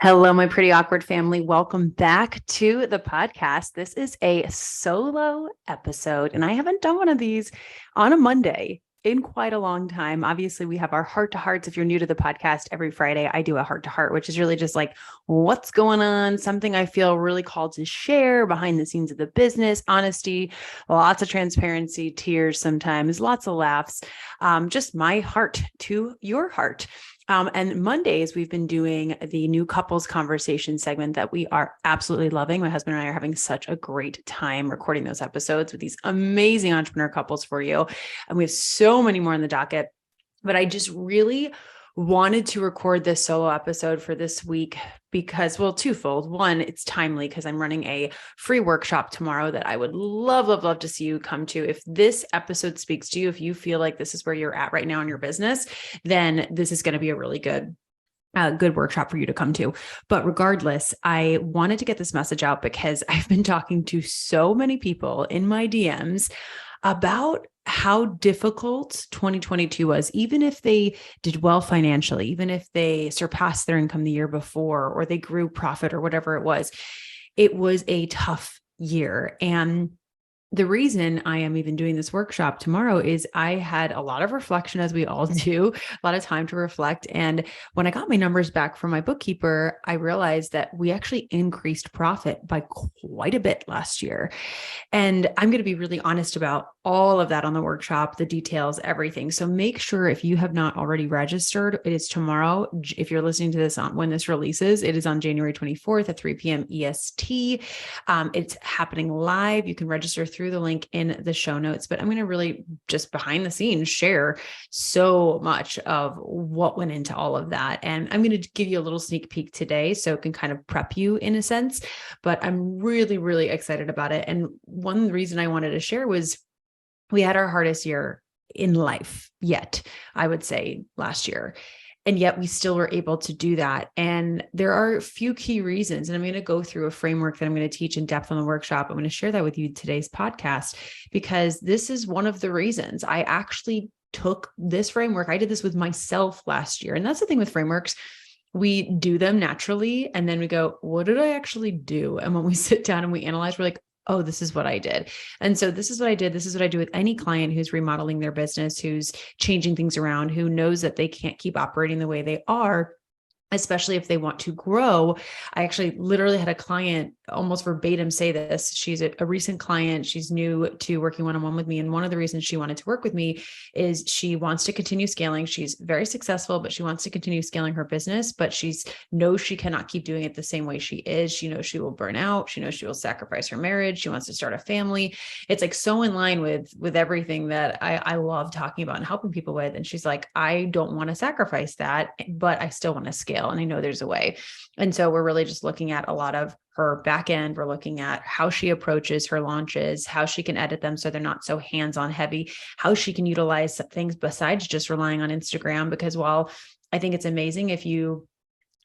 Hello, my pretty awkward family. Welcome back to the podcast. This is a solo episode, and I haven't done one of these on a Monday in quite a long time. Obviously, we have our heart to hearts. If you're new to the podcast, every Friday I do a heart to heart, which is really just like what's going on, something I feel really called to share behind the scenes of the business, honesty, lots of transparency, tears sometimes, lots of laughs, just my heart to your heart. And Mondays, we've been doing the new couples conversation segment that we are absolutely loving. My husband and I are having such a great time recording those episodes with these amazing entrepreneur couples for you. And we have so many more on the docket, but I just really wanted to record this solo episode for this week because, well, twofold. One, it's timely because I'm running a free workshop tomorrow that I would love to see you come to. If this episode speaks to you, if you feel like this is where you're at right now in your business, then this is going to be a really good workshop for you to come to. But regardless, I wanted to get this message out because I've been talking to so many people in my DMs about how difficult 2022 was, even if they did well financially, even if they surpassed their income the year before, or they grew profit or whatever it was a tough year. And the reason I am even doing this workshop tomorrow is I had a lot of reflection, as we all do, a lot of time to reflect. And when I got my numbers back from my bookkeeper, I realized that we actually increased profit by quite a bit last year. And I'm going to be really honest about all of that on the workshop, the details, everything. So make sure if you have not already registered, it is tomorrow. If you're listening to this on when this releases, it is on January 24th at 3 p.m. EST. It's happening live. You can register through the link in the show notes, but I'm going to really just behind the scenes share so much of what went into all of that. And I'm going to give you a little sneak peek today so it can kind of prep you in a sense, but I'm really excited about it. And one reason I wanted to share was we had our hardest year in life yet, I would say, last year. And yet we still were able to do that. And there are a few key reasons. And I'm going to go through a framework that I'm going to teach in depth on the workshop. I'm going to share that with you in today's podcast, because this is one of the reasons I actually took this framework. I did this with myself last year. And that's the thing with frameworks. We do them naturally. And then we go, what did I actually do? And when we sit down and we analyze, we're like, oh, this is what I did. And so this is what I did. This is what I do with any client who's remodeling their business, who's changing things around, who knows that they can't keep operating the way they are, especially if they want to grow. I actually literally had a client almost verbatim say this. She's a recent client. She's new to working one-on-one with me. And one of the reasons she wanted to work with me is she wants to continue scaling. She's very successful, but she wants to continue scaling her business, but knows she cannot keep doing it the same way she is. She knows she will burn out. She knows she will sacrifice her marriage. She wants to start a family. It's like so in line with everything that I love talking about and helping people with. And she's like, I don't want to sacrifice that, but I still want to scale. And I know there's a way. And so we're really just looking at a lot of her back end. We're looking at how she approaches her launches, how she can edit them so they're not so hands-on heavy, how she can utilize things besides just relying on Instagram. Because while I think it's amazing if you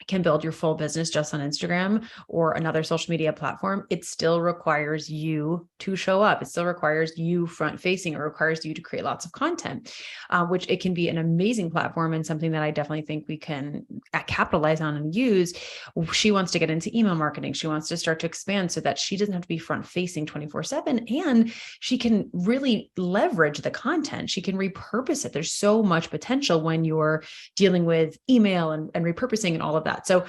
can build your full business just on Instagram or another social media platform, it still requires you to show up. It still requires you front facing. It requires you to create lots of content, which it can be an amazing platform and something that I definitely think we can capitalize on and use. She wants to get into email marketing. She wants to start to expand so that she doesn't have to be front facing 24/7, and she can really leverage the content. She can repurpose it. There's so much potential when you're dealing with email and repurposing and all of that. So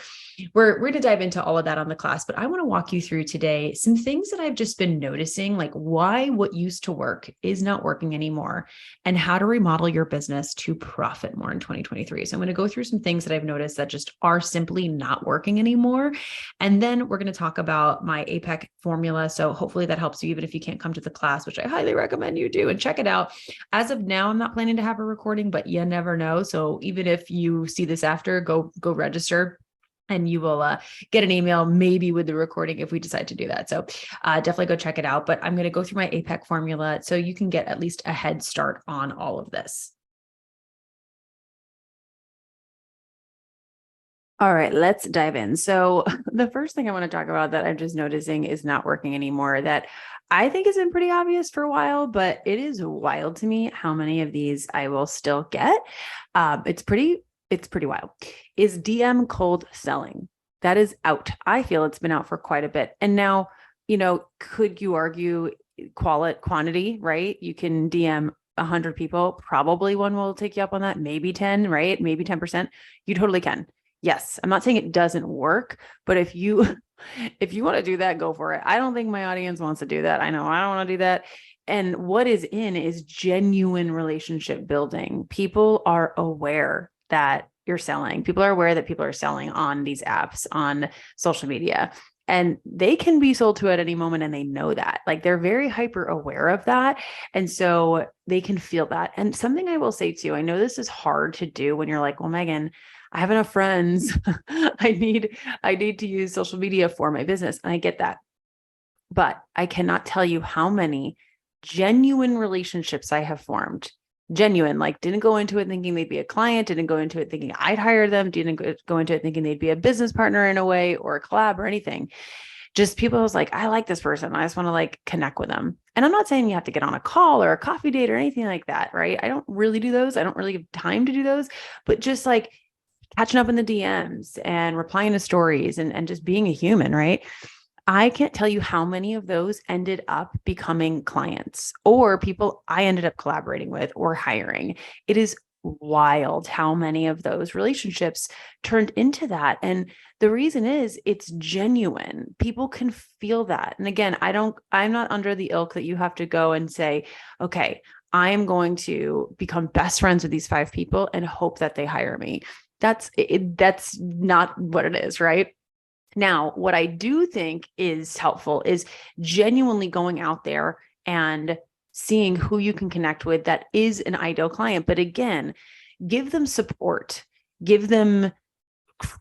we're going to dive into all of that on the class, but I want to walk you through today some things that I've just been noticing, like why what used to work is not working anymore and how to remodel your business to profit more in 2023. So I'm going to go through some things that I've noticed that just are simply not working anymore. And then we're going to talk about my APEC formula. So hopefully that helps you, even if you can't come to the class, which I highly recommend you do and check it out. As of now, I'm not planning to have a recording, but you never know. So even if you see this after, go register. And you will get an email maybe with the recording if we decide to do that. So definitely go check it out. But I'm going to go through my APEC formula so you can get at least a head start on all of this. All right, let's dive in. So the first thing I want to talk about that I'm just noticing is not working anymore, that I think has been pretty obvious for a while, but it is wild to me how many of these I will still get. It's pretty wild, is DM cold selling. That is out. I feel it's been out for quite a bit. And now, could you argue quantity, right? You can DM 100 people, probably one will take you up on that, maybe 10, right? Maybe 10%. You totally can. Yes. I'm not saying it doesn't work, but if you want to do that, go for it. I don't think my audience wants to do that. I know I don't want to do that. And what is in is genuine relationship building. People are aware that you're selling. People are aware that people are selling on these apps, on social media, and they can be sold to at any moment. And they know that, like, they're very hyper aware of that. And so they can feel that. And something I will say too, I know this is hard to do when you're like, well, Megan, I have enough friends. I need to use social media for my business. And I get that. But I cannot tell you how many genuine relationships I have formed. Genuine, like, didn't go into it thinking they'd be a client, didn't go into it thinking I'd hire them, didn't go into it thinking they'd be a business partner in a way or a collab or anything. Just people was like, I like this person. I just want to like connect with them. And I'm not saying you have to get on a call or a coffee date or anything like that, right? I don't really do those. I don't really have time to do those, but just like catching up in the DMs and replying to stories and just being a human, right? I can't tell you how many of those ended up becoming clients or people I ended up collaborating with or hiring. It is wild how many of those relationships turned into that. And the reason is it's genuine. People can feel that. And again, I'm not under the ilk that you have to go and say, okay, I'm going to become best friends with these 5 people and hope that they hire me. That's not what it is, right? Now, what I do think is helpful is genuinely going out there and seeing who you can connect with that is an ideal client. But again, give them support, give them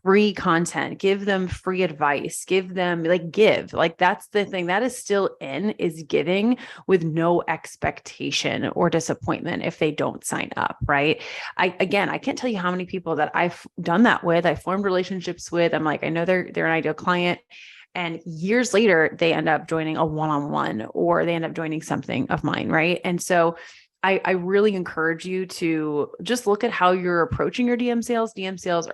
free content, give them free advice, give them that's the thing that is still is giving with no expectation or disappointment if they don't sign up, right? I can't tell you how many people that I've done that with, I formed relationships with. I'm like, I know they're an ideal client. And years later, they end up joining a one-on-one or they end up joining something of mine, right? And so I really encourage you to just look at how you're approaching your DM sales. DM sales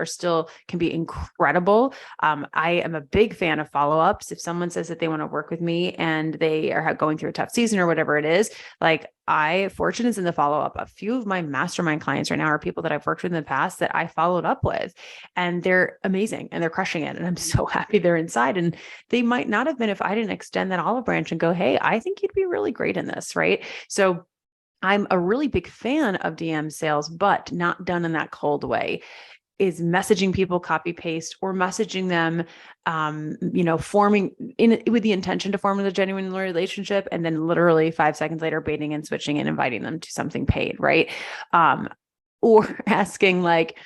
can be incredible. I am a big fan of follow-ups. If someone says that they want to work with me and they are going through a tough season or whatever it is, fortune is in the follow-up. A few of my mastermind clients right now are people that I've worked with in the past that I followed up with, and they're amazing and they're crushing it. And I'm so happy they're inside. And they might not have been if I didn't extend that olive branch and go, hey, I think you'd be really great in this, right? So I'm a really big fan of DM sales, but not done in that cold way. Is messaging people copy paste or messaging them, forming with the intention to form a genuine relationship, and then literally 5 seconds later, baiting and switching and inviting them to something paid, right? Or asking like,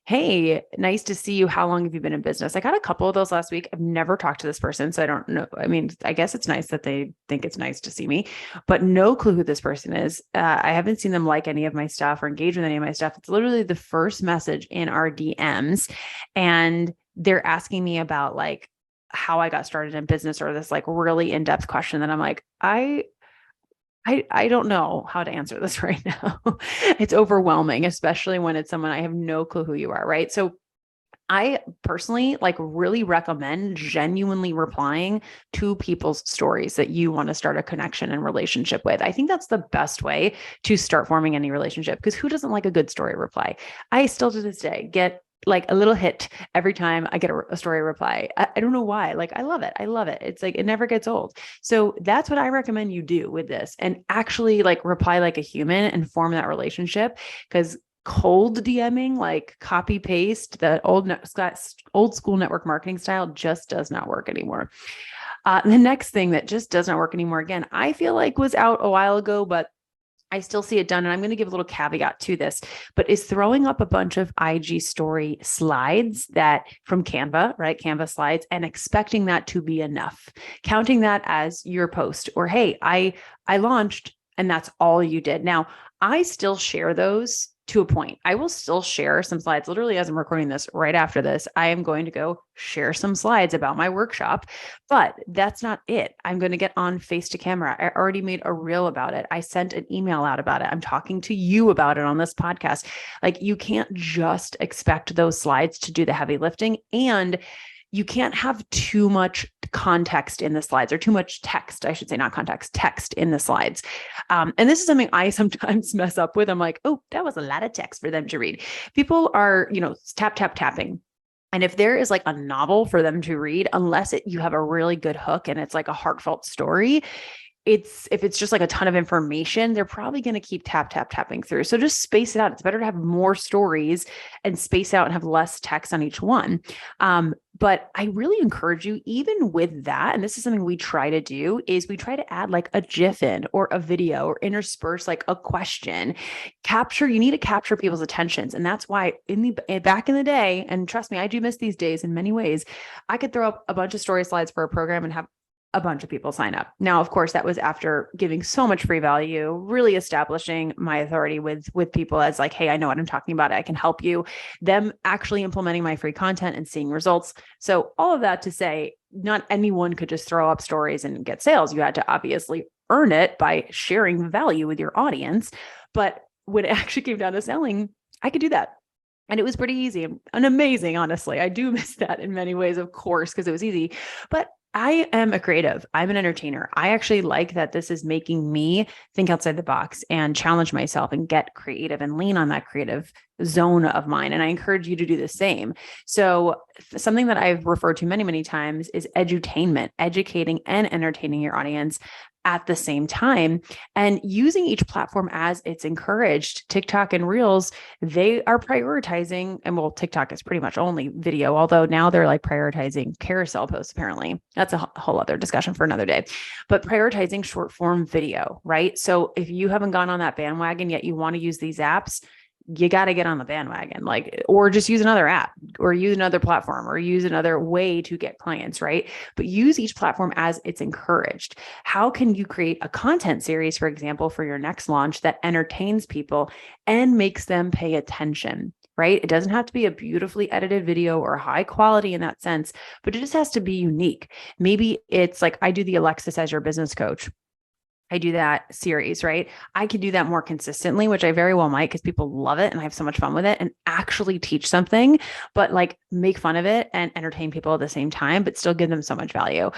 hey, nice to see you. How long have you been in business? I got a couple of those last week. I've never talked to this person, so I don't know. I mean, I guess it's nice that they think it's nice to see me, but no clue who this person is. I haven't seen them like any of my stuff or engage with any of my stuff. It's literally the first message in our DMs. And they're asking me about like how I got started in business or this like really in-depth question that I'm like, I don't know how to answer this right now. It's overwhelming, especially when it's someone I have no clue who you are, right? So I personally really recommend genuinely replying to people's stories that you want to start a connection and relationship with. I think that's the best way to start forming any relationship, because who doesn't like a good story reply? I still to this day get like a little hit every time I get a story reply. I don't know why. I love it. I love it. It's like, it never gets old. So that's what I recommend you do with this, and actually reply like a human and form that relationship. Because cold DMing, copy paste, the old school network marketing style just does not work anymore. The next thing that just does not work anymore, again, I feel like was out a while ago, but I still see it done. And I'm going to give a little caveat to this, but is throwing up a bunch of IG story slides from Canva, right? Canva slides, and expecting that to be enough, counting that as your post, or, hey, I launched and that's all you did. Now, I still share those to a point. I will still share some slides. Literally, as I'm recording this, right after this, I am going to go share some slides about my workshop, but that's not it. I'm going to get on face to camera. I already made a reel about it. I sent an email out about it. I'm talking to you about it on this podcast. You can't just expect those slides to do the heavy lifting. And you can't have too much context in the slides, or too much text, I should say, not context, text in the slides. And this is something I sometimes mess up with. I'm like, oh, that was a lot of text for them to read. People are, tapping. And if there is like a novel for them to read, unless you have a really good hook and it's like a heartfelt story, if it's just like a ton of information, they're probably going to keep tapping through. So just space it out. It's better to have more stories and space out and have less text on each one. But I really encourage you, even with that, and this is something we try to do, is we try to add like a GIF in, or a video, or intersperse like a question. You need to capture people's attentions. And that's why back in the day, and trust me, I do miss these days in many ways, I could throw up a bunch of story slides for a program and have a bunch of people sign up. Now, of course, that was after giving so much free value, really establishing my authority with people as like, hey, I know what I'm talking about. I can help you. Them actually implementing my free content and seeing results. So all of that to say, not anyone could just throw up stories and get sales. You had to obviously earn it by sharing value with your audience. But when it actually came down to selling, I could do that. And it was pretty easy and amazing, honestly. I do miss that in many ways, of course, because it was easy. But I am a creative. I'm an entertainer. I actually like that this is making me think outside the box and challenge myself and get creative and lean on that creative zone of mine. And I encourage you to do the same. So something that I've referred to many, many times is edutainment, educating and entertaining your audience at the same time, and using each platform as it's encouraged. TikTok and Reels, they are prioritizing, and well, TikTok is pretty much only video, although now they're like prioritizing carousel posts, apparently. That's a whole other discussion for another day, but prioritizing short form video, right? So if you haven't gone on that bandwagon yet, you want to use these apps, you got to get on the bandwagon, or just use another app, or use another platform, or use another way to get clients, right? But use each platform as it's encouraged. How can you create a content series, for example, for your next launch that entertains people and makes them pay attention, right? It doesn't have to be a beautifully edited video or high quality in that sense, but it just has to be unique. Maybe it's like, I do the Alexis as your business coach. I do that series, right? I could do that more consistently, which I very well might, because people love it and I have so much fun with it, and actually teach something, but like make fun of it and entertain people at the same time, but still give them so much value.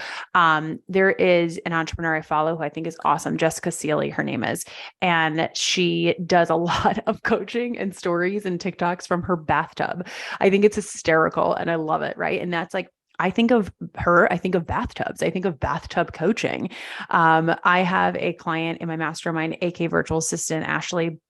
There is an entrepreneur I follow who I think is awesome, Jessica Seeley, her name is, and she does a lot of coaching and stories and TikToks from her bathtub. I think it's hysterical and I love it, right? And that's like, I think of her, I think of bathtubs, I think of bathtub coaching. I have a client in my mastermind, AK Virtual Assistant, Ashley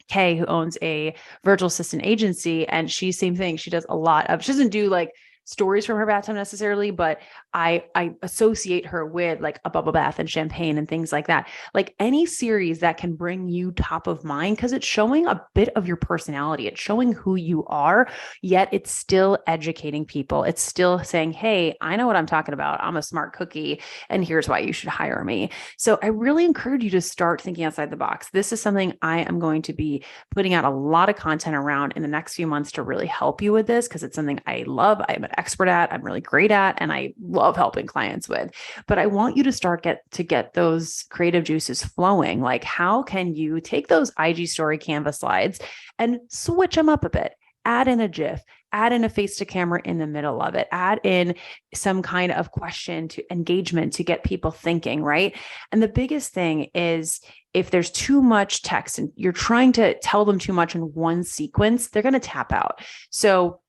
Kay, who owns a virtual assistant agency. And she's same thing. She does a lot of, she doesn't do like stories from her bathtub necessarily, but I associate her with like a bubble bath and champagne and things like that. Like any series that can bring you top of mind, because it's showing a bit of your personality. It's showing who you are, yet it's still educating people. It's still saying, hey, I know what I'm talking about. I'm a smart cookie, and here's why you should hire me. So I really encourage you to start thinking outside the box. This is something I am going to be putting out a lot of content around in the next few months to really help you with this, because it's something I love. I'm an expert at, I'm really great at, and I love helping clients with. But I want you to start to get those creative juices flowing. Like, how can you take those IG story Canvas slides and switch them up a bit? Add in a GIF, add in a face to camera in the middle of it, add in some kind of question to engagement to get people thinking, right? And the biggest thing is, if there's too much text and you're trying to tell them too much in one sequence, they're going to tap out. So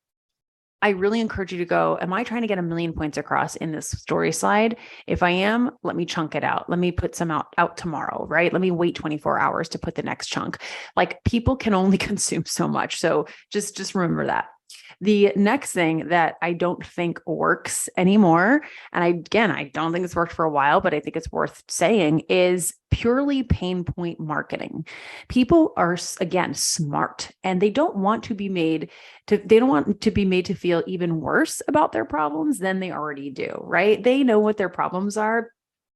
I really encourage you to go, am I trying to get 1 million points across in this story slide? If I am, let me chunk it out. Let me put some out tomorrow, right? Let me wait 24 hours to put the next chunk. Like, people can only consume so much. So just remember that. The next thing that I don't think works anymore, and I don't think it's worked for a while, but I think it's worth saying, is purely pain point marketing. People are, again, smart, and they don't want to be made to feel even worse about their problems than they already do, right? They know what their problems are.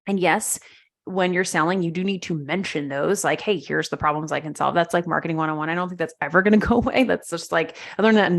And yes, when you're selling, you do need to mention those, like, hey, here's the problems I can solve. That's like marketing 101. I don't think that's ever going to go away. That's just like, I learned that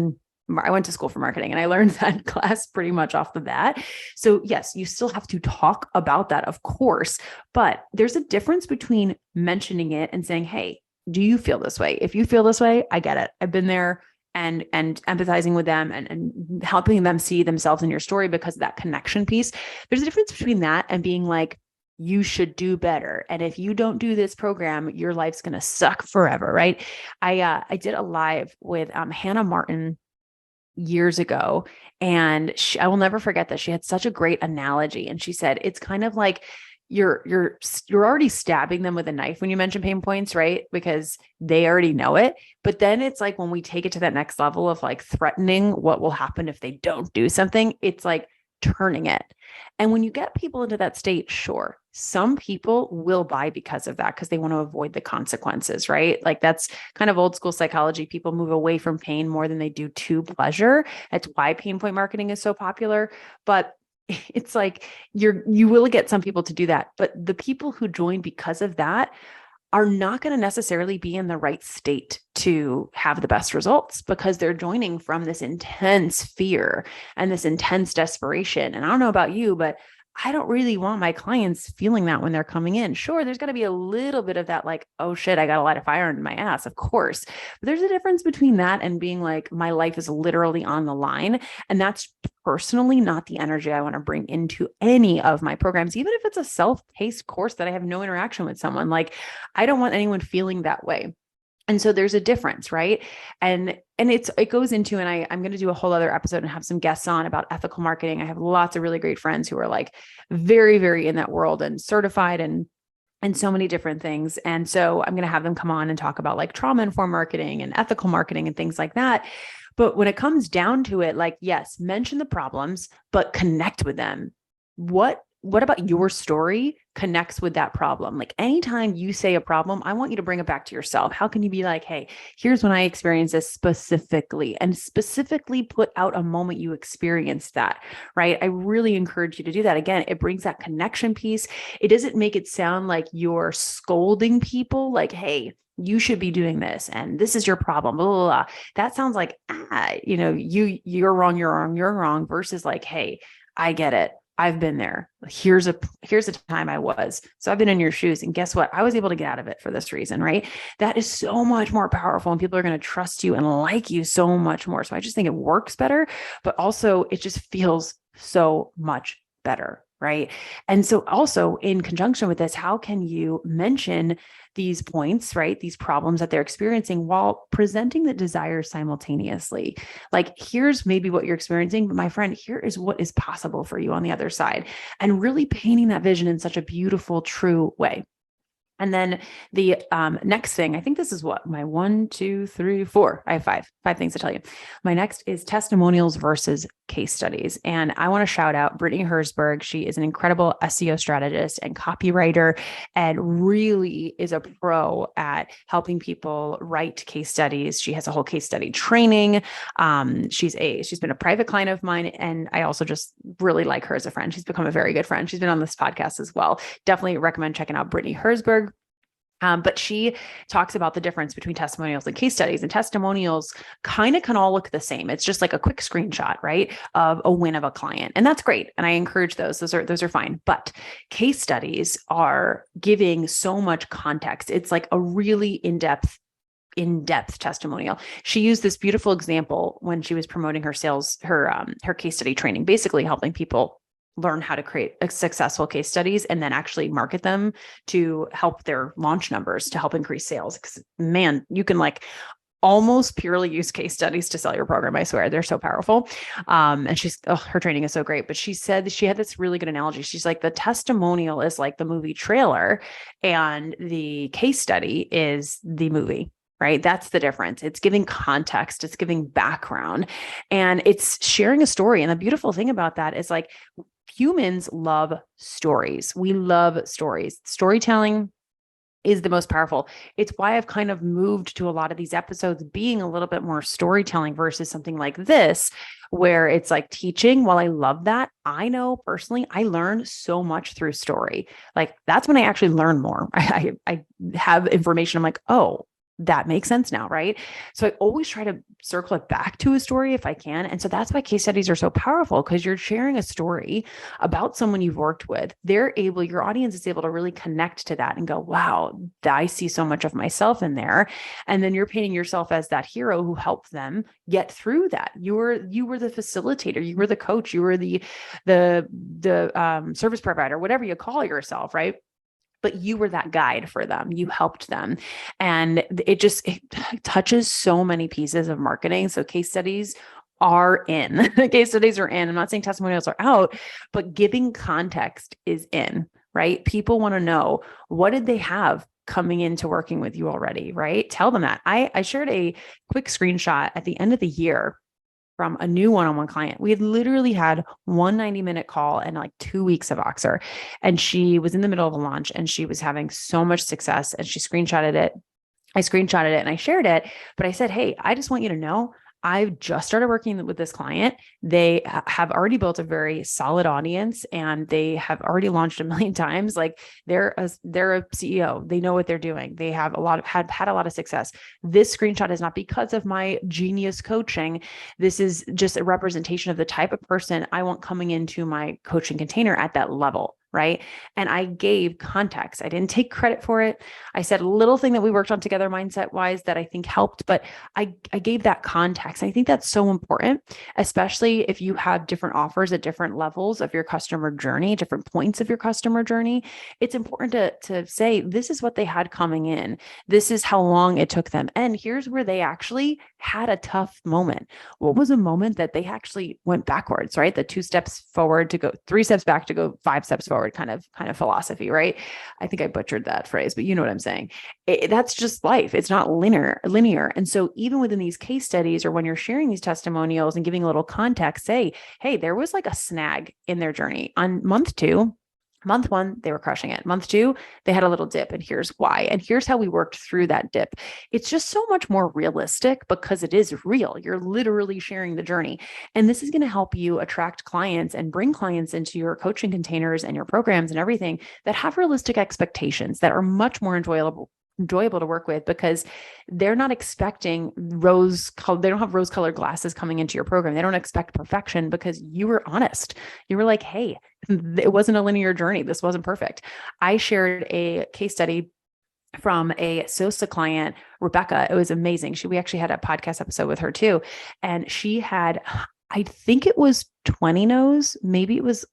I went to school for marketing, and I learned that class pretty much off the bat. So yes, you still have to talk about that, of course, but there's a difference between mentioning it and saying, hey, do you feel this way? If you feel this way, I get it. I've been there, and empathizing with them and helping them see themselves in your story because of that connection piece. There's a difference between that and being like, you should do better. And if you don't do this program, your life's going to suck forever. Right. I did a live with Hannah Martin years ago. And I will never forget that she had such a great analogy. And she said, it's kind of like you're already stabbing them with a knife when you mention pain points, right? Because they already know it. But then it's like, when we take it to that next level of like threatening what will happen if they don't do something, it's like turning it. And when you get people into that state, sure, some people will buy because of that, because they want to avoid the consequences, right? Like that's kind of old school psychology. People move away from pain more than they do to pleasure. That's why pain point marketing is so popular. But it's like you will get some people to do that. But the people who join because of that are not going to necessarily be in the right state to have the best results, because they're joining from this intense fear and this intense desperation. And I don't know about you, but I don't really want my clients feeling that when they're coming in. Sure, there's going to be a little bit of that, like, oh shit, I got a light of fire in my ass, of course. But there's a difference between that and being like, my life is literally on the line. And that's personally not the energy I want to bring into any of my programs, even if it's a self-paced course that I have no interaction with someone. Like, I don't want anyone feeling that way. And so there's a difference, right? And it goes into, and I'm going to do a whole other episode and have some guests on about ethical marketing. I have lots of really great friends who are like very, very in that world and certified and so many different things. And so I'm going to have them come on and talk about like trauma-informed marketing and ethical marketing and things like that. But when it comes down to it, like, yes, mention the problems, but connect with them. What about your story connects with that problem? Like, anytime you say a problem, I want you to bring it back to yourself. How can you be like, hey, here's when I experienced this specifically, and specifically put out a moment you experienced that, right? I really encourage you to do that. Again, it brings that connection piece. It doesn't make it sound like you're scolding people, like, hey, you should be doing this, and this is your problem, blah, blah, blah. That sounds like, you're wrong, versus like, hey, I get it. I've been there. Here's a time I was. So I've been in your shoes, and guess what? I was able to get out of it for this reason, right? That is so much more powerful, and people are going to trust you and like you so much more. So I just think it works better, but also it just feels so much better, right? And so also in conjunction with this, how can you mention these points, right? These problems that they're experiencing while presenting the desire simultaneously. Like, here's maybe what you're experiencing, but my friend, here is what is possible for you on the other side, and really painting that vision in such a beautiful, true way. And then the next thing, I think this is what my 1, 2, 3, 4. I have five things to tell you. My next is testimonials versus case studies. And I want to shout out Brittany Herzberg. She is an incredible SEO strategist and copywriter, and really is a pro at helping people write case studies. She has a whole case study training. She's been a private client of mine, and I also just really like her as a friend. She's become a very good friend. She's been on this podcast as well. Definitely recommend checking out Brittany Herzberg. But she talks about the difference between testimonials and case studies, and testimonials kind of can all look the same. It's just like a quick screenshot, right, of a win of a client. And that's great. And I encourage those. Those are fine. But case studies are giving so much context. It's like a really in-depth testimonial. She used this beautiful example when she was promoting her case study training, basically helping people learn how to create successful case studies and then actually market them to help their launch numbers, to help increase sales. Because man, you can like almost purely use case studies to sell your program. I swear, they're so powerful. And her training is so great. But she said she had this really good analogy. She's like, the testimonial is like the movie trailer, and the case study is the movie. Right? That's the difference. It's giving context, it's giving background, and it's sharing a story. And the beautiful thing about that is, like, humans love stories. We love stories. Storytelling is the most powerful. It's why I've kind of moved to a lot of these episodes being a little bit more storytelling versus something like this, where it's like teaching. While I love that, I know personally, I learn so much through story. Like, that's when I actually learn more. I have information. I'm like, oh, that makes sense now, right? So I always try to circle it back to a story if I can. And so that's why case studies are so powerful, because you're sharing a story about someone you've worked with. Your audience is able to really connect to that and go, wow, I see so much of myself in there. And then you're painting yourself as that hero who helped them get through that. You were the facilitator, you were the coach, you were the service provider, whatever you call yourself, right? But you were that guide for them. You helped them. And it touches so many pieces of marketing. So case studies are in. Case studies are in. I'm not saying testimonials are out, but giving context is in, right? People want to know, what did they have coming into working with you already, right? Tell them that. I shared a quick screenshot at the end of the year from a new one-on-one client. We had literally had one 90-minute call and like 2 weeks of Oxer. And she was in the middle of a launch and she was having so much success, and she screenshotted it. I screenshotted it and I shared it, but I said, hey, I just want you to know, I've just started working with this client. They have already built a very solid audience and they have already launched 1 million times. Like they're a CEO. They know what they're doing. They have had a lot of success. This screenshot is not because of my genius coaching. This is just a representation of the type of person I want coming into my coaching container at that level. Right. And I gave context. I didn't take credit for it. I said a little thing that we worked on together mindset wise that I think helped, but I gave that context. I think that's so important, especially if you have different offers at different levels of your customer journey, different points of your customer journey. It's important to say, this is what they had coming in. This is how long it took them. And here's where they actually had a tough moment. What was a moment that they actually went backwards, right? The 2 steps forward to go 3 steps back to go 5 steps forward kind of philosophy, right? I think I butchered that phrase, but you know what I'm saying. That's just life. It's not linear. And so even within these case studies, or when you're sharing these testimonials and giving a little context, say, hey, there was like a snag in their journey on month 2. Month 1, they were crushing it. Month 2, they had a little dip, and here's why. And here's how we worked through that dip. It's just so much more realistic because it is real. You're literally sharing the journey. And this is going to help you attract clients and bring clients into your coaching containers and your programs and everything that have realistic expectations that are much more enjoyable to work with, because they're not expecting they don't have rose-colored glasses coming into your program. They don't expect perfection because you were honest. You were like, hey, it wasn't a linear journey. This wasn't perfect. I shared a case study from a SOSA client, Rebecca. It was amazing. We actually had a podcast episode with her too. And she had, I think it was 20 no's. Maybe it was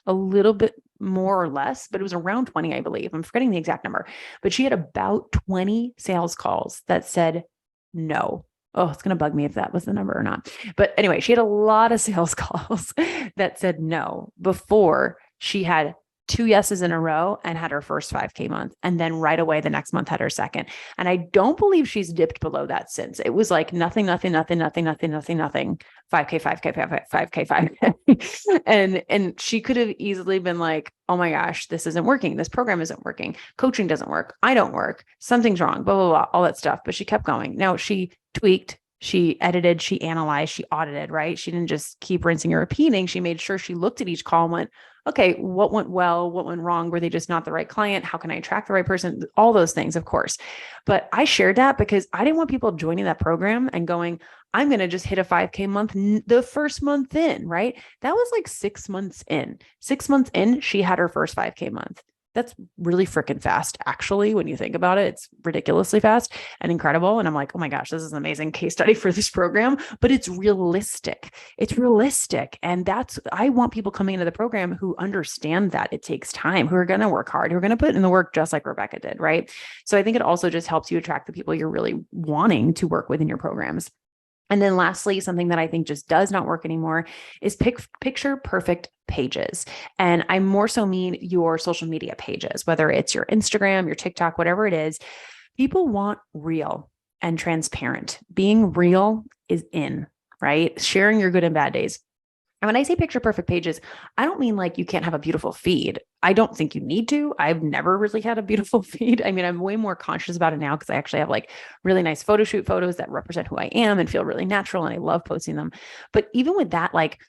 a little bit more or less, but it was around 20, I believe. I'm forgetting the exact number, but she had about 20 sales calls that said no. Oh, it's going to bug me if that was the number or not. But anyway, she had a lot of sales calls that said no before she had 2 yeses in a row and had her first 5K month. And then right away, the next month had her second. And I don't believe she's dipped below that since. It was like nothing, 5K, 5K. And she could have easily been like, oh my gosh, this isn't working. This program isn't working. Coaching doesn't work. I don't work. Something's wrong, blah, blah, blah, all that stuff. But she kept going. Now she tweaked, she edited, she analyzed, she audited, right? She didn't just keep rinsing and repeating. She made sure she looked at each call and went, okay, what went well? What went wrong? Were they just not the right client? How can I attract the right person? All those things, of course. But I shared that because I didn't want people joining that program and going, I'm going to just hit a 5K month the first month in, right? That was like 6 months in. 6 months in, she had her first 5K month. That's really freaking fast. Actually, when you think about it, it's ridiculously fast and incredible. And I'm like, oh my gosh, this is an amazing case study for this program, but it's realistic. It's realistic. And I want people coming into the program who understand that it takes time, who are going to work hard, who are going to put in the work just like Rebecca did. Right. So I think it also just helps you attract the people you're really wanting to work with in your programs. And then lastly, something that I think just does not work anymore is picture perfect pages. And I more so mean your social media pages, whether it's your Instagram, your TikTok, whatever it is. People want real and transparent. Being real is in, right? Sharing your good and bad days. And when I say picture perfect pages, I don't mean like you can't have a beautiful feed. I don't think you need to. I've never really had a beautiful feed. I mean, I'm way more conscious about it now because I actually have like really nice photo shoot photos that represent who I am and feel really natural. And I love posting them. But even with that, like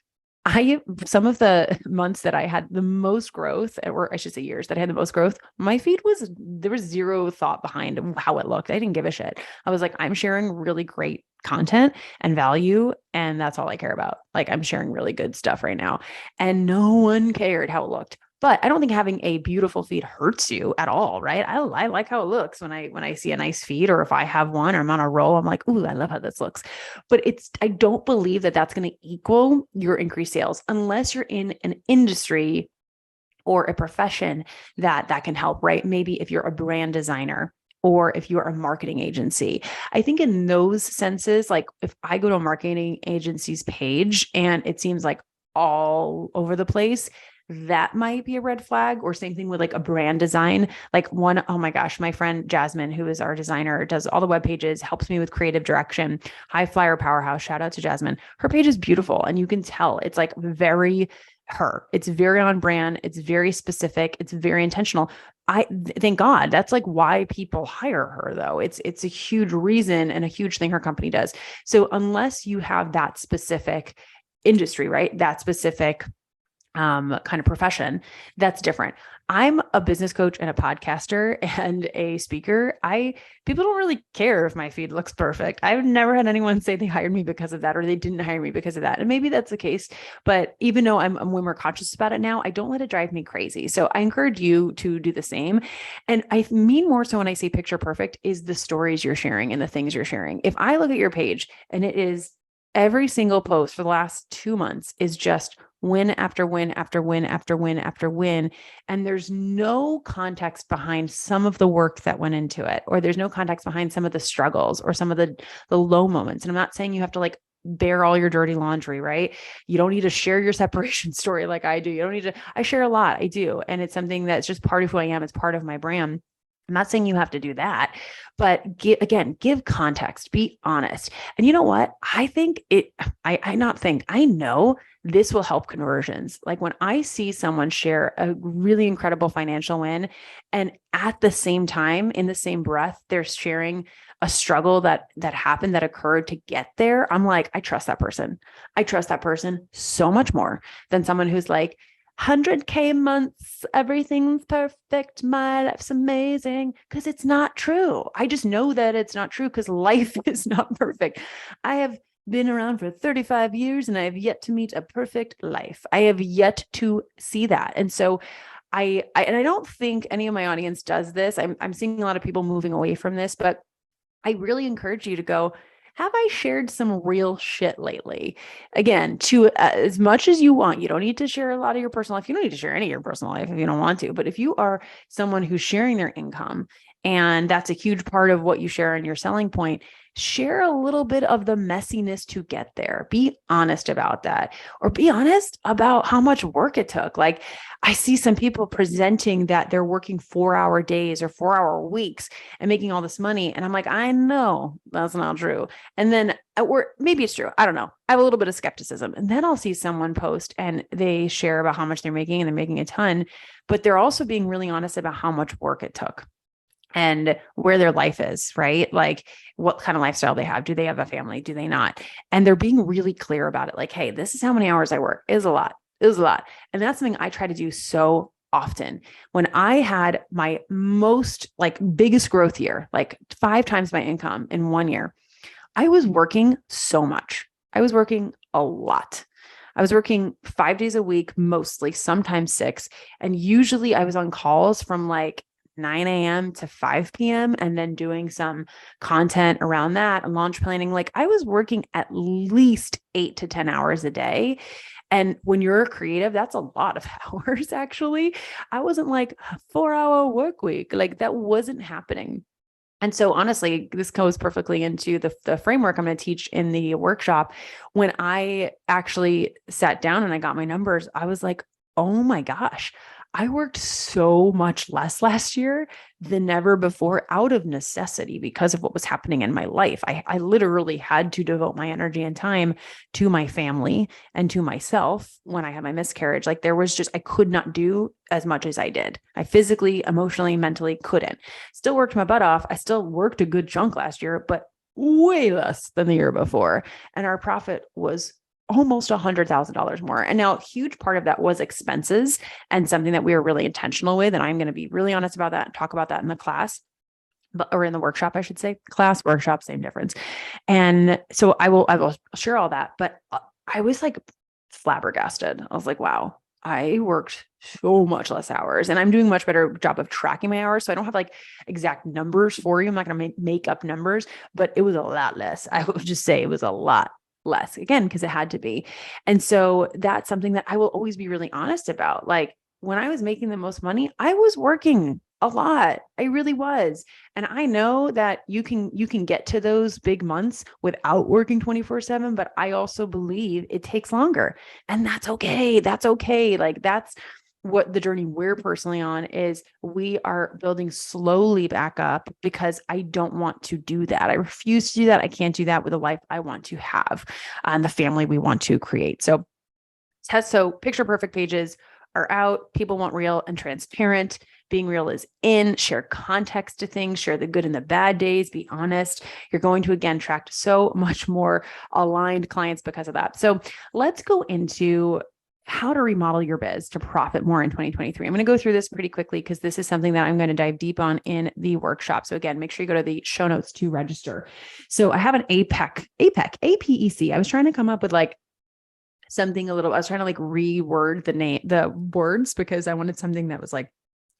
Some of the months that I had the most growth, or I should say years that I had the most growth, my feed there was zero thought behind how it looked. I didn't give a shit. I was like, I'm sharing really great content and value, and that's all I care about. Like, I'm sharing really good stuff right now, and no one cared how it looked. But I don't think having a beautiful feed hurts you at all, right? I like how it looks when I see a nice feed, or if I have one or I'm on a roll, I'm like, ooh, I love how this looks. But I don't believe that that's going to equal your increased sales unless you're in an industry or a profession that can help, right? Maybe if you're a brand designer or if you're a marketing agency. I think in those senses, like if I go to a marketing agency's page and it seems like all over the place, that might be a red flag. Or same thing with like a brand design. Like oh my gosh, my friend Jasmine, who is our designer, does all the web pages, helps me with creative direction, high flyer powerhouse. Shout out to Jasmine. Her page is beautiful. And you can tell it's like very her. It's very on brand. It's very specific. It's very intentional. Thank God. That's like why people hire her, though. It's a huge reason and a huge thing her company does. So unless you have that specific industry, right? That specific kind of profession, that's different. I'm a business coach and a podcaster and a speaker. People don't really care if my feed looks perfect. I've never had anyone say they hired me because of that, or they didn't hire me because of that. And maybe that's the case, but even though I'm way more conscious about it now, I don't let it drive me crazy. So I encourage you to do the same. And I mean more so when I say picture perfect is the stories you're sharing and the things you're sharing. If I look at your page and it is every single post for the last 2 months is just win after win after win after win after win. And there's no context behind some of the work that went into it, or there's no context behind some of the struggles or some of the low moments. And I'm not saying you have to like bear all your dirty laundry, right? You don't need to share your separation story like I do. You don't need to, I share a lot. I do. And it's something that's just part of who I am. It's part of my brand. I'm not saying you have to do that, but give context, be honest. And you know what? I know this will help conversions. Like when I see someone share a really incredible financial win, and at the same time, in the same breath, they're sharing a struggle that happened, that occurred to get there. I'm like, I trust that person. I trust that person so much more than someone who's like, 100K months, everything's perfect, my life's amazing, because it's not true. I just know that it's not true because life is not perfect. I have been around for 35 years and I have yet to meet a perfect life. I have yet to see that. And so I don't think any of my audience does this. I'm seeing a lot of people moving away from this, but I really encourage you to go, have I shared some real shit lately? Again, to as much as you want. You don't need to share a lot of your personal life. You don't need to share any of your personal life if you don't want to. But if you are someone who's sharing their income, and that's a huge part of what you share in your selling point, share a little bit of the messiness to get there. Be honest about that, or be honest about how much work it took. Like I see some people presenting that they're working 4-hour days or 4-hour weeks and making all this money. And I'm like, I know that's not true. And then, or maybe it's true. I don't know. I have a little bit of skepticism. And then I'll see someone post and they share about how much they're making, and they're making a ton, but they're also being really honest about how much work it took and where their life is, right? Like what kind of lifestyle they have. Do they have a family? Do they not? And they're being really clear about it. Like, hey, this is how many hours I work. It is a lot. It is a lot. And that's something I try to do so often. When I had my most like biggest growth year, like 5 times my income in 1 year, I was working so much. I was working a lot. I was working 5 days a week, mostly, sometimes 6. And usually I was on calls from like 9 a.m. to 5 p.m. and then doing some content around that and launch planning. Like I was working at least 8 to 10 hours a day. And when you're a creative, that's a lot of hours, actually. I wasn't like 4-hour work week. Like that wasn't happening. And so honestly, this goes perfectly into the framework I'm going to teach in the workshop. When I actually sat down and I got my numbers, I was like, oh my gosh, I worked so much less last year than ever before out of necessity because of what was happening in my life. I literally had to devote my energy and time to my family and to myself when I had my miscarriage. Like there was just, I could not do as much as I did. I physically, emotionally, mentally couldn't. Still worked my butt off. I still worked a good chunk last year, but way less than the year before. And our profit was almost $100,000 more. And now a huge part of that was expenses and something that we were really intentional with. And I'm going to be really honest about that and talk about that in the class, or in the workshop, I should say. Class, workshop, same difference. And so I will share all that. But I was like flabbergasted. I was like, wow, I worked so much less hours, and I'm doing a much better job of tracking my hours. So I don't have like exact numbers for you. I'm not going to make up numbers, but it was a lot less. I would just say it was a lot less, again, because it had to be. And so that's something that I will always be really honest about. Like, when I was making the most money, I was working a lot. I really was. And I know that you can get to those big months without working 24/7, but I also believe it takes longer. And that's okay. That's okay. Like, that's what the journey we're personally on is. We are building slowly back up because I don't want to do that. I refuse to do that. I can't do that with the life I want to have and the family we want to create. So picture perfect pages are out. People want real and transparent. Being real is in. Share context to things, share the good and the bad days, be honest. You're going to, again, attract so much more aligned clients because of that. So let's go into how to remodel your biz to profit more in 2023. I'm going to go through this pretty quickly because this is something that I'm going to dive deep on in the workshop. So again, make sure you go to the show notes to register. So I have an APEC, APEC. I was trying to come up with like something I was trying to like reword the words because I wanted something that was like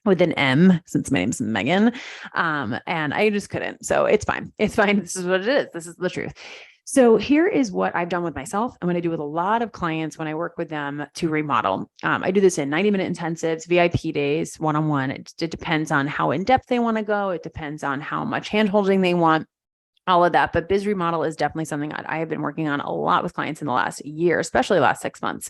with an M, since my name's Megan. And I just couldn't. So it's fine. It's fine. This is what it is. This is the truth. So here is what I've done with myself. I'm going to do with a lot of clients when I work with them to remodel. I do this in 90-minute intensives, VIP days, one-on-one. It depends on how in-depth they want to go. It depends on how much hand-holding they want, all of that. But Biz Remodel is definitely something that I have been working on a lot with clients in the last year, especially the last 6 months.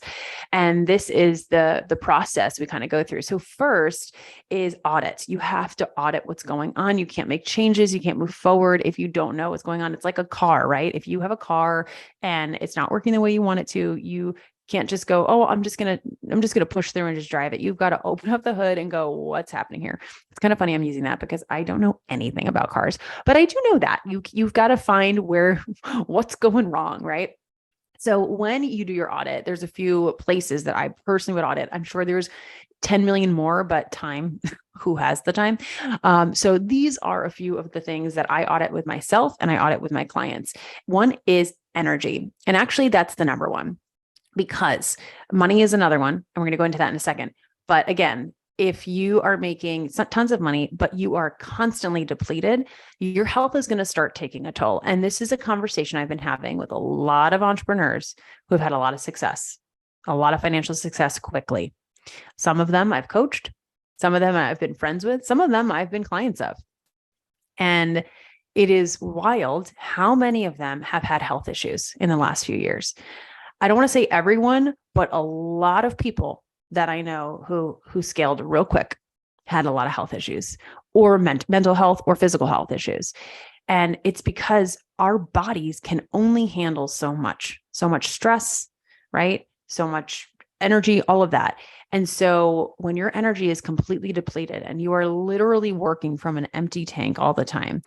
And this is the process we kind of go through. So first is audit. You have to audit what's going on. You can't make changes. You can't move forward if you don't know what's going on. It's like a car, right? If you have a car and it's not working the way you want it to, you can't just go, oh, I'm just going to push through and just drive it. You've got to open up the hood and go, what's happening here? It's kind of funny. I'm using that because I don't know anything about cars, but I do know that you've got to find what's going wrong, right? So when you do your audit, there's a few places that I personally would audit. I'm sure there's 10 million more, but time, who has the time? So these are a few of the things that I audit with myself and I audit with my clients. One is energy. And actually that's the number one, because money is another one. And we're going to go into that in a second. But again, if you are making tons of money, but you are constantly depleted, your health is going to start taking a toll. And this is a conversation I've been having with a lot of entrepreneurs who have had a lot of success, a lot of financial success quickly. Some of them I've coached, some of them I've been friends with, some of them I've been clients of. And it is wild how many of them have had health issues in the last few years. I don't want to say everyone, but a lot of people that I know who scaled real quick had a lot of health issues, or mental health or physical health issues. And it's because our bodies can only handle so much stress, right? So much energy, all of that. And so when your energy is completely depleted and you are literally working from an empty tank all the time,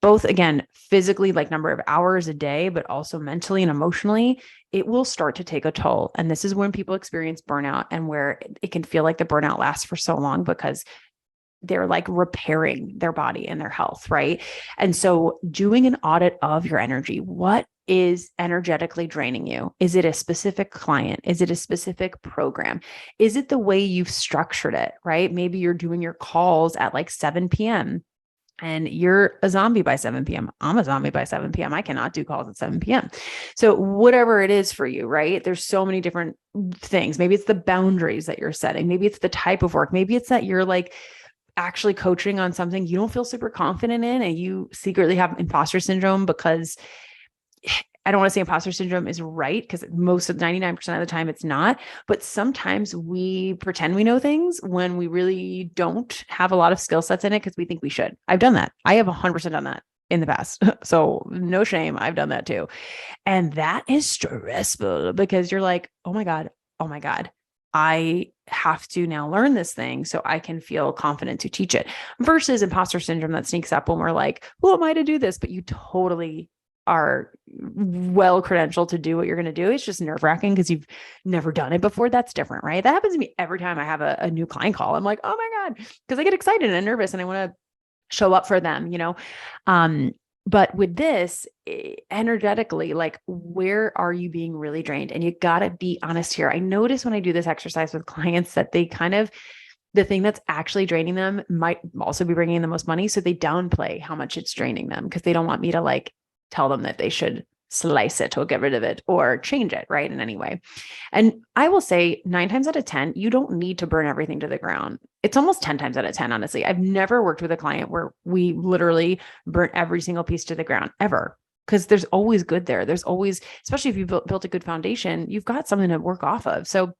both, again, physically, like number of hours a day, but also mentally and emotionally, it will start to take a toll. And this is when people experience burnout, and where it can feel like the burnout lasts for so long because they're like repairing their body and their health, right? And so doing an audit of your energy, what is energetically draining you? Is it a specific client? Is it a specific program? Is it the way you've structured it, right? Maybe you're doing your calls at like 7 p.m. and you're a zombie by 7 p.m. I'm a zombie by 7 p.m. I cannot do calls at 7 p.m. So whatever it is for you, right? There's so many different things. Maybe it's the boundaries that you're setting. Maybe it's the type of work. Maybe it's that you're like actually coaching on something you don't feel super confident in, and you secretly have imposter syndrome, because I don't want to say imposter syndrome is right, because 99% of the time it's not, but sometimes we pretend we know things when we really don't have a lot of skill sets in it because we think we should. I've done that. I have 100% done that in the past. So no shame. I've done that too. And that is stressful because you're like, oh my God, I have to now learn this thing so I can feel confident to teach it, versus imposter syndrome that sneaks up when we're like, who am I to do this? But you totally are well credentialed to do what you're going to do. It's just nerve wracking because you've never done it before. That's different, right? That happens to me every time I have a new client call. I'm like, oh my God, because I get excited and nervous and I want to show up for them, but with this energetically, like, where are you being really drained? And you got to be honest here. I notice when I do this exercise with clients that they kind of, the thing that's actually draining them might also be bringing in the most money. So they downplay how much it's draining them because they don't want me to like tell them that they should slice it or get rid of it or change it, right, in any way. And I will say 9 times out of 10, you don't need to burn everything to the ground. It's almost 10 times out of 10, honestly. I've never worked with a client where we literally burnt every single piece to the ground ever. Because there's always good there. There's always, especially if you've built a good foundation, you've got something to work off of. So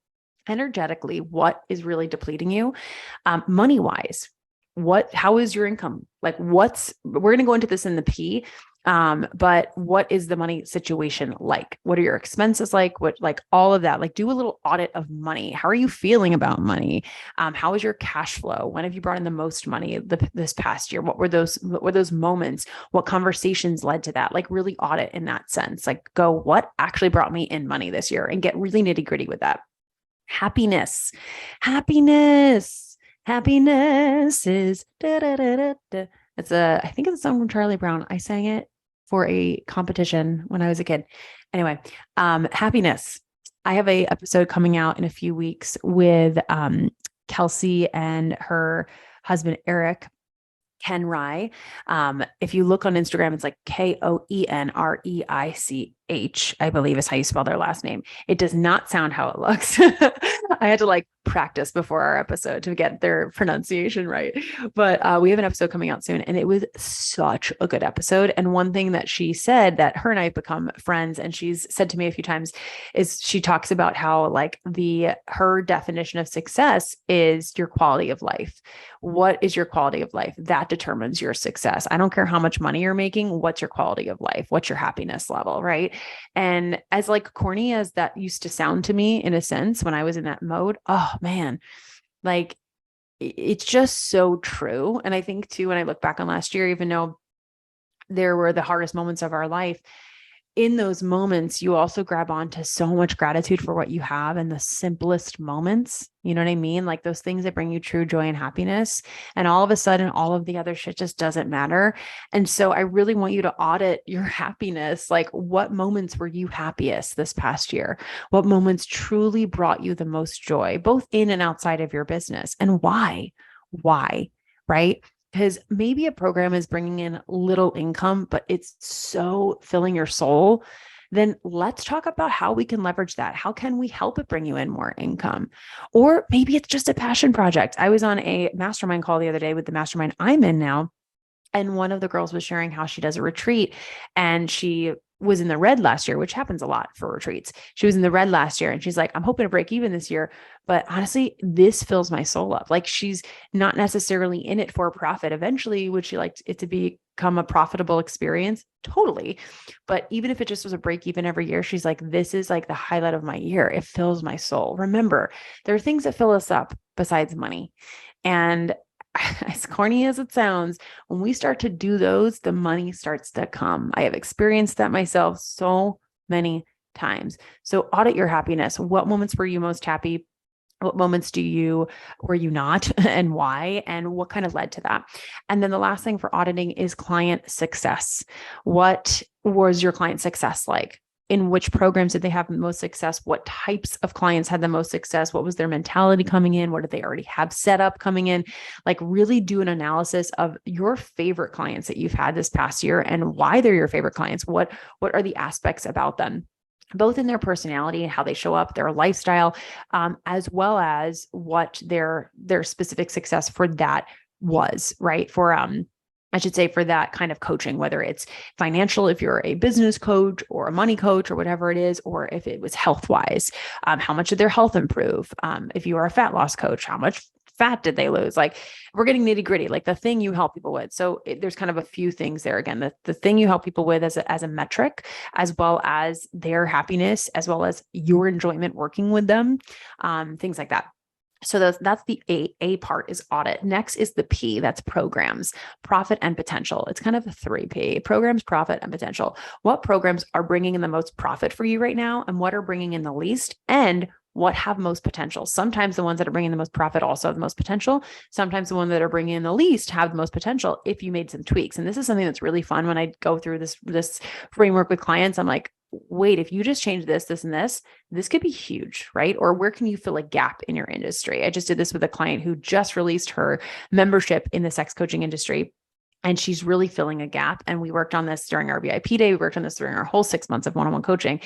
energetically, what is really depleting you? Money wise, how is your income? Like we're going to go into this in the P. But what is the money situation like? What are your expenses like? Like all of that, like do a little audit of money. How are you feeling about money? How is your cash flow? When have you brought in the most money this past year? What were those moments? What conversations led to that? Like really audit in that sense, like go, what actually brought me in money this year, and get really nitty gritty with that. Happiness is da, da, da, da, da. I think it's a song from Charlie Brown. I sang it for a competition when I was a kid. Anyway, happiness. I have a episode coming out in a few weeks with Kelsey and her husband, Eric. Ken Rye. If you look on Instagram, it's like Koenreich, I believe is how you spell their last name. It does not sound how it looks. I had to like practice before our episode to get their pronunciation right. But we have an episode coming out soon, and it was such a good episode. And one thing that she said, that her and I have become friends, and she's said to me a few times, is she talks about how like her definition of success is your quality of life. What is your quality of life? That determines your success. I don't care how much money you're making. What's your quality of life? What's your happiness level? Right. And as like corny as that used to sound to me in a sense, when I was in that mode, oh man, like it's just so true. And I think too, when I look back on last year, even though there were the hardest moments of our life, in those moments, you also grab onto so much gratitude for what you have in the simplest moments. You know what I mean? Like those things that bring you true joy and happiness. And all of a sudden, all of the other shit just doesn't matter. And so I really want you to audit your happiness. Like what moments were you happiest this past year? What moments truly brought you the most joy, both in and outside of your business? And why? Why? Right? Because maybe a program is bringing in little income, but it's so filling your soul. Then let's talk about how we can leverage that. How can we help it bring you in more income? Or maybe it's just a passion project. I was on a mastermind call the other day with the mastermind I'm in now. And one of the girls was sharing how she does a retreat, and she was in the red last year, which happens a lot for retreats. She was in the red last year, and she's like, I'm hoping to break even this year, but honestly, this fills my soul up. Like she's not necessarily in it for a profit. Eventually, would she like it to become a profitable experience? Totally. But even if it just was a break even every year, she's like, this is like the highlight of my year. It fills my soul. Remember, there are things that fill us up besides money. And as corny as it sounds, when we start to do those, the money starts to come. I have experienced that myself so many times. So audit your happiness. What moments were you most happy? What moments were you not, and why, and what kind of led to that? And then the last thing for auditing is client success. What was your client success like? In which programs did they have the most success? What types of clients had the most success? What was their mentality coming in? What did they already have set up coming in? Like really do an analysis of your favorite clients that you've had this past year and why they're your favorite clients. What are the aspects about them, both in their personality and how they show up, their lifestyle, as well as what their specific success for that was, right? I should say for that kind of coaching, whether it's financial, if you're a business coach or a money coach or whatever it is, or if it was health wise, how much did their health improve? If you are a fat loss coach, how much fat did they lose? Like we're getting nitty gritty, like the thing you help people with. So there's kind of a few things there. Again, the thing you help people with as a metric, as well as their happiness, as well as your enjoyment working with them, things like that. So that's the A part is audit. Next is the P, that's programs, profit and potential. It's kind of a 3P: programs, profit, and potential. What programs are bringing in the most profit for you right now, and what are bringing in the least, and what have most potential? Sometimes the ones that are bringing the most profit also have the most potential. Sometimes the ones that are bringing in the least have the most potential if you made some tweaks. And this is something that's really fun when I go through this framework with clients. I'm like, wait, if you just change this, this, and this could be huge, right? Or where can you fill a gap in your industry? I just did this with a client who just released her membership in the sex coaching industry, and she's really filling a gap. And we worked on this during our VIP day. We worked on this during our whole 6 months of one-on-one coaching.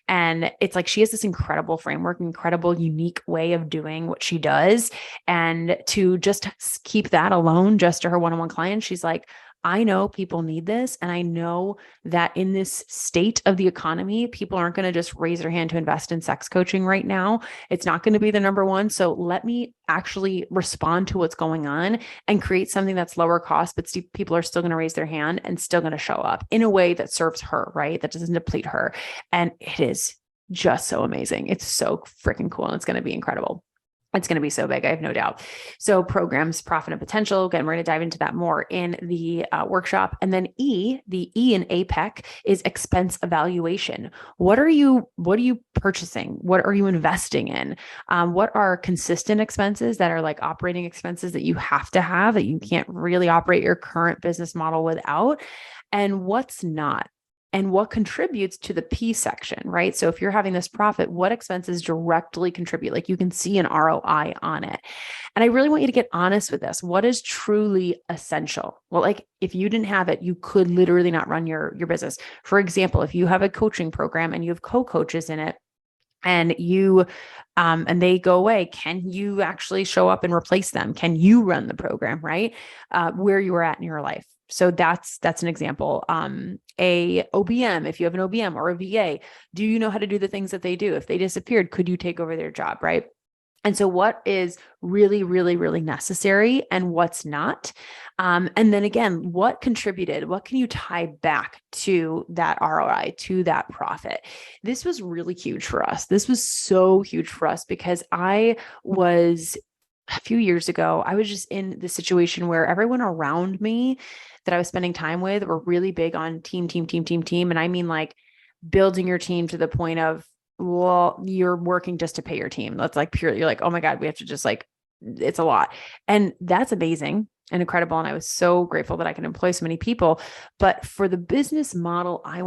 And it's like, she has this incredible framework, incredible, unique way of doing what she does. And to just keep that alone, just to her one-on-one clients, she's like, I know people need this. And I know that in this state of the economy, people aren't going to just raise their hand to invest in sex coaching right now. It's not going to be the number one. So let me actually respond to what's going on and create something that's lower cost, but people are still going to raise their hand and still going to show up in a way that serves her, right? That doesn't deplete her. And it is just so amazing. It's so freaking cool. And it's going to be incredible. It's going to be so big, I have no doubt. So programs, profit, and potential. Again, we're going to dive into that more in the workshop. And then the E in APEC is expense evaluation. What are you purchasing? What are you investing in? What are consistent expenses that are like operating expenses that you have to have, that you can't really operate your current business model without? And what's not? And what contributes to the P section, right? So if you're having this profit, what expenses directly contribute? Like you can see an ROI on it. And I really want you to get honest with this. What is truly essential? Well, like if you didn't have it, you could literally not run your business. For example, if you have a coaching program and you have co-coaches in it, and and they go away, can you actually show up and replace them? Can you run the program, right? Where you are at in your life. So that's an example. A OBM, if you have an OBM or a VA, do you know how to do the things that they do? If they disappeared, could you take over their job, right? And so what is really, really, really necessary and what's not? And then again, what contributed? What can you tie back to that ROI, to that profit? This was really huge for us. This was so huge for us because a few years ago, I was just in the situation where everyone around me that I was spending time with were really big on team. And I mean like building your team to the point of, well, you're working just to pay your team. That's like purely, you're like, oh my God, we have to just like, it's a lot. And that's amazing and incredible. And I was so grateful that I could employ so many people. But for the business model I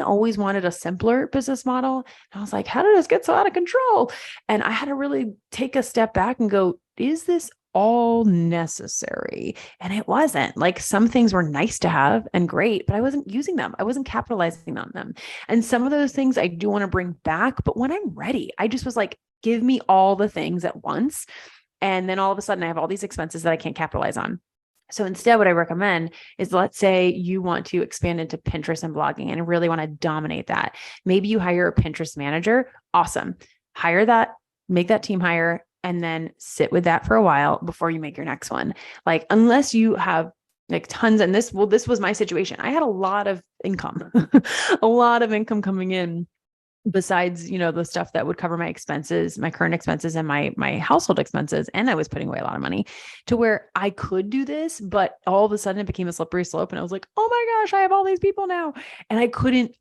always wanted a simpler business model. And I was like, how did this get so out of control? And I had to really take a step back and go, is this all necessary? And it wasn't. Like some things were nice to have and great, but I wasn't using them. I wasn't capitalizing on them. And some of those things I do want to bring back, but when I'm ready, I just was like, give me all the things at once. And then all of a sudden I have all these expenses that I can't capitalize on. So instead, what I recommend is, let's say you want to expand into Pinterest and blogging and really want to dominate that. Maybe you hire a Pinterest manager. Awesome. Hire that, make that team hire, and then sit with that for a while before you make your next one. Like, unless you have like tons, and this was my situation. I had a lot of income, a lot of income coming in besides, the stuff that would cover my expenses, my current expenses and my household expenses. And I was putting away a lot of money to where I could do this, but all of a sudden it became a slippery slope. And I was like, oh my gosh, I have all these people now. And I couldn't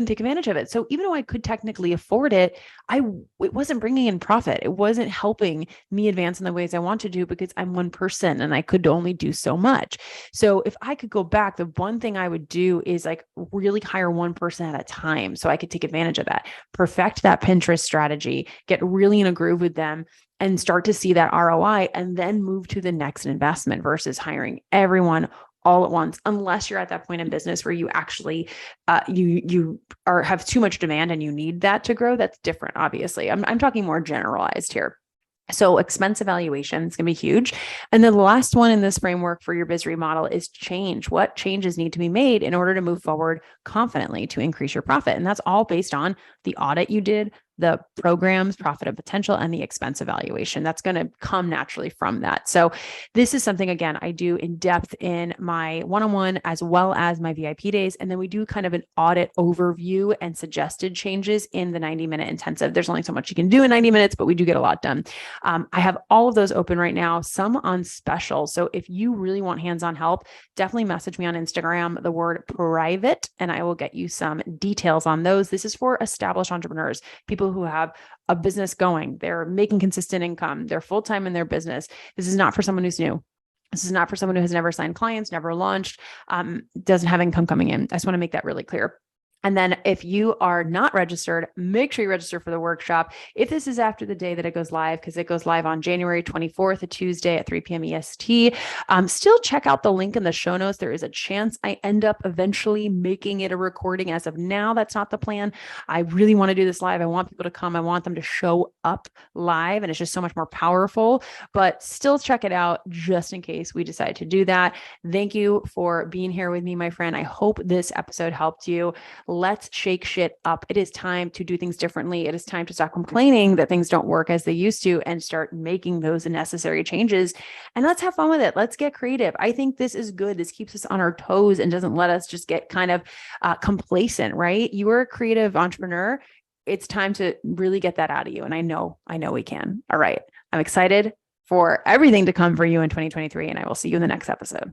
take advantage of it. So even though I could technically afford it, it wasn't bringing in profit. It wasn't helping me advance in the ways I want to do because I'm one person and I could only do so much. So if I could go back, the one thing I would do is like really hire one person at a time so I could take advantage of that. Perfect that Pinterest strategy, get really in a groove with them and start to see that ROI, and then move to the next investment versus hiring everyone all at once. Unless you're at that point in business where you actually, have too much demand and you need that to grow. That's different. Obviously, I'm talking more generalized here. So expense evaluation is going to be huge. And then the last one in this framework for your Biz Remodel is change. What changes need to be made in order to move forward confidently to increase your profit? And that's all based on the audit you did, the program's profit and potential, and the expense evaluation. That's going to come naturally from that. So this is something, again, I do in depth in my one-on-one as well as my VIP days. And then we do kind of an audit overview and suggested changes in the 90-minute intensive. There's only so much you can do in 90 minutes, but we do get a lot done. I have all of those open right now, some on special. So if you really want hands-on help, definitely message me on Instagram, the word private, and I will get you some details on those. This is for established entrepreneurs, people who have a business going, they're making consistent income, they're full-time in their business. This is not for someone who's new. This is not for someone who has never signed clients, never launched, doesn't have income coming in. I just want to make that really clear. And then if you are not registered, make sure you register for the workshop. If this is after the day that it goes live, because it goes live on January 24th, a Tuesday at 3 p.m. EST, still check out the link in the show notes. There is a chance I end up eventually making it a recording. As of now, that's not the plan. I really want to do this live. I want people to come. I want them to show up live, and it's just so much more powerful, but still check it out just in case we decide to do that. Thank you for being here with me, my friend. I hope this episode helped you. Let's shake shit up. It is time to do things differently. It is time to stop complaining that things don't work as they used to and start making those necessary changes. And let's have fun with it. Let's get creative. I think this is good. This keeps us on our toes and doesn't let us just get kind of complacent, right? You are a creative entrepreneur. It's time to really get that out of you. And I know we can. All right. I'm excited for everything to come for you in 2023, and I will see you in the next episode.